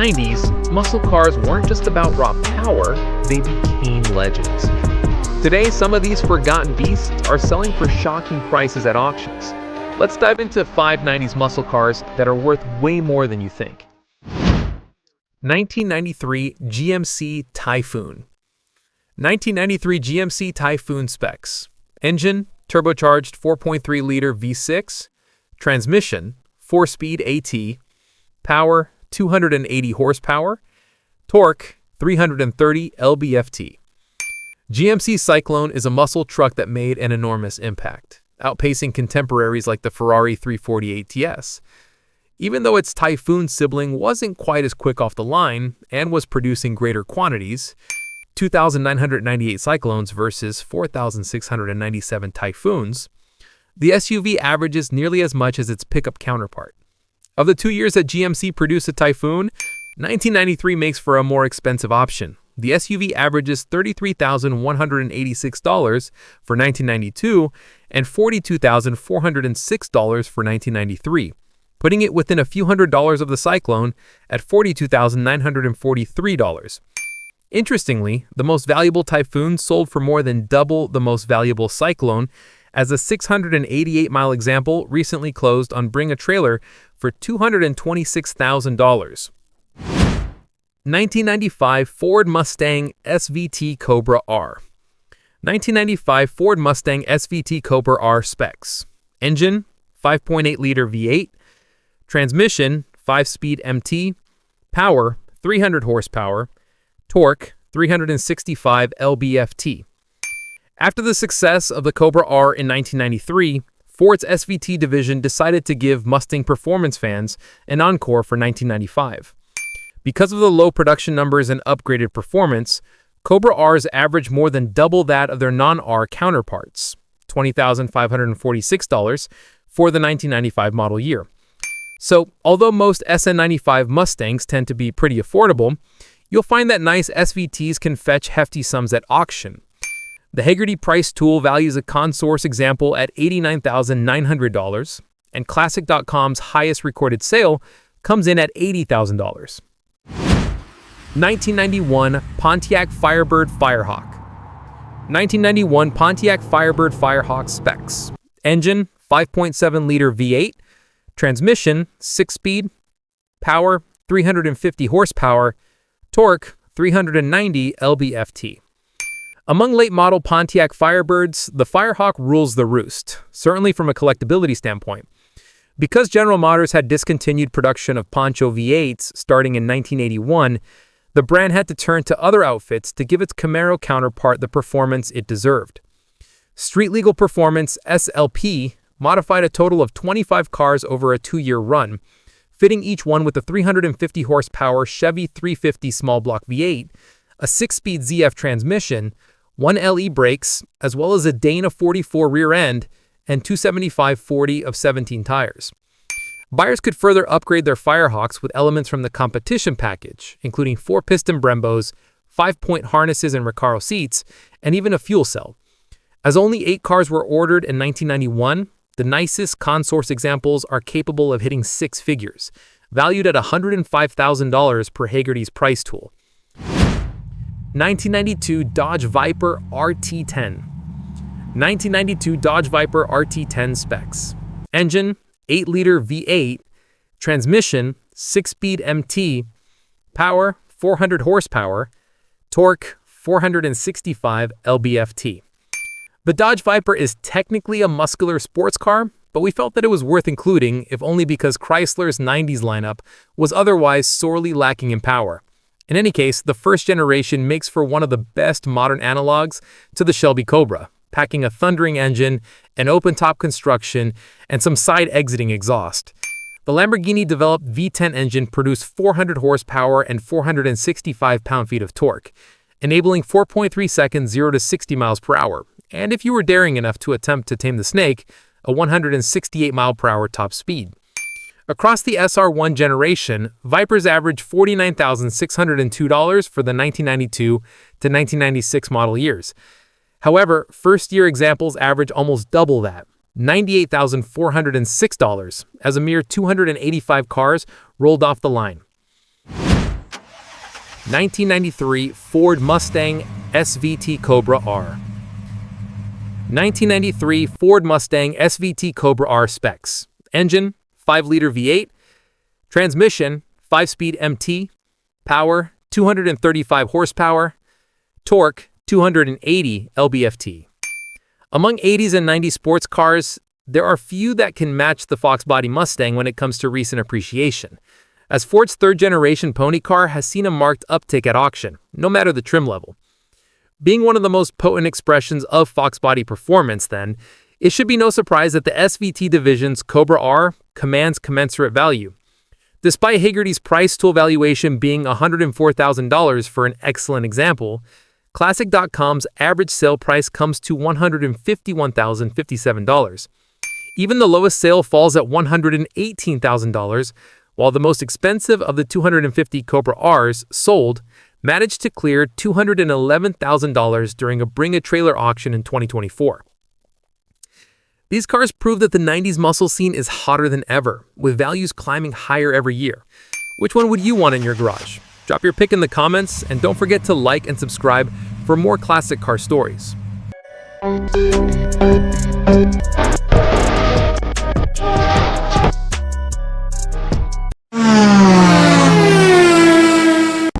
90s, muscle cars weren't just about raw power, they became legends. Today, some of these forgotten beasts are selling for shocking prices at auctions. Let's dive into 5 90s muscle cars that are worth way more than you think. 1993 GMC Typhoon. 1993 GMC Typhoon specs. Engine, turbocharged 4.3-liter V6. Transmission, 4-speed AT. Power, 280 horsepower. Torque, 330 lb-ft. GMC Cyclone is a muscle truck that made an enormous impact, outpacing contemporaries like the Ferrari 348 TS. Even though its Typhoon sibling wasn't quite as quick off the line and was producing greater quantities, 2,998 Cyclones versus 4,697 Typhoons, the SUV averages nearly as much as its pickup counterpart. Of the 2 years that GMC produced a Typhoon, 1993 makes for a more expensive option. The SUV averages $33,186 for 1992 and $42,406 for 1993, putting it within a few $100s of the Cyclone at $42,943. Interestingly, the most valuable Typhoon sold for more than double the most valuable Cyclone, as a 688-mile example recently closed on Bring a Trailer for $226,000. 1995 Ford Mustang SVT Cobra R. 1995 Ford Mustang SVT Cobra R specs. Engine, 5.8-liter V8. Transmission, 5-speed MT. Power, 300 horsepower. Torque, 365 lb-ft. After the success of the Cobra R in 1993, Ford's SVT division decided to give Mustang performance fans an encore for 1995. Because of the low production numbers and upgraded performance, Cobra R's average more than double that of their non-R counterparts, $20,546 for the 1995 model year. So, although most SN95 Mustangs tend to be pretty affordable, you'll find that nice SVTs can fetch hefty sums at auction. The Hagerty price tool values a Consource example at $89,900, and Classic.com's highest recorded sale comes in at $80,000. 1991 Pontiac Firebird Firehawk. 1991 Pontiac Firebird Firehawk specs. Engine, 5.7-liter V8. Transmission, 6-speed. Power, 350 horsepower. Torque, 390 lb-ft. Among late-model Pontiac Firebirds, the Firehawk rules the roost, certainly from a collectability standpoint. Because General Motors had discontinued production of Poncho V8s starting in 1981, the brand had to turn to other outfits to give its Camaro counterpart the performance it deserved. Street Legal Performance SLP modified a total of 25 cars over a 2-year run, fitting each one with a 350 horsepower Chevy 350 small block V8, a 6-speed ZF transmission, 1 LE brakes, as well as a Dana 44 rear end and 275/40 of 17 tires. Buyers could further upgrade their Firehawks with elements from the competition package, including 4-piston Brembos, 5-point harnesses and Recaro seats, and even a fuel cell. As only 8 cars were ordered in 1991, the nicest Consource examples are capable of hitting 6 figures, valued at $105,000 per Hagerty's price tool. 1992 Dodge Viper RT10. 1992 Dodge Viper RT10 specs. Engine, 8-liter V8. Transmission, 6-speed MT. Power, 400 horsepower. Torque, 465 lb-ft. The Dodge Viper is technically a muscular sports car, but we felt that it was worth including, if only because Chrysler's 90s lineup was otherwise sorely lacking in power. In any case, the first generation makes for one of the best modern analogs to the Shelby Cobra, packing a thundering engine, an open-top construction, and some side-exiting exhaust. The Lamborghini-developed V10 engine produced 400 horsepower and 465 pound-feet of torque, enabling 4.3 seconds 0 to 60 miles per hour, and if you were daring enough to attempt to tame the snake, a 168 mile per hour top speed. Across the SR1 generation, Vipers averaged $49,602 for the 1992 to 1996 model years. However, first-year examples average almost double that, $98,406, as a mere 285 cars rolled off the line. 1993 Ford Mustang SVT Cobra R. 1993 Ford Mustang SVT Cobra R specs. Engine, 5-liter V8. Transmission, 5-speed MT. Power, 235 horsepower. Torque, 280 lb-ft. Among 80s and 90s sports cars, there are few that can match the Fox body Mustang when it comes to recent appreciation, as Ford's third-generation pony car has seen a marked uptick at auction, no matter the trim level. Being one of the most potent expressions of Fox body performance, then, it should be no surprise that the SVT division's Cobra R commands commensurate value. Despite Hagerty's price tool valuation being $104,000 for an excellent example, Classic.com's average sale price comes to $151,057. Even the lowest sale falls at $118,000, while the most expensive of the 250 Cobra Rs sold managed to clear $211,000 during a bring-a-trailer auction in 2024. These cars prove that the 90s muscle scene is hotter than ever, with values climbing higher every year. Which one would you want in your garage? Drop your pick in the comments, and don't forget to like and subscribe for more classic car stories.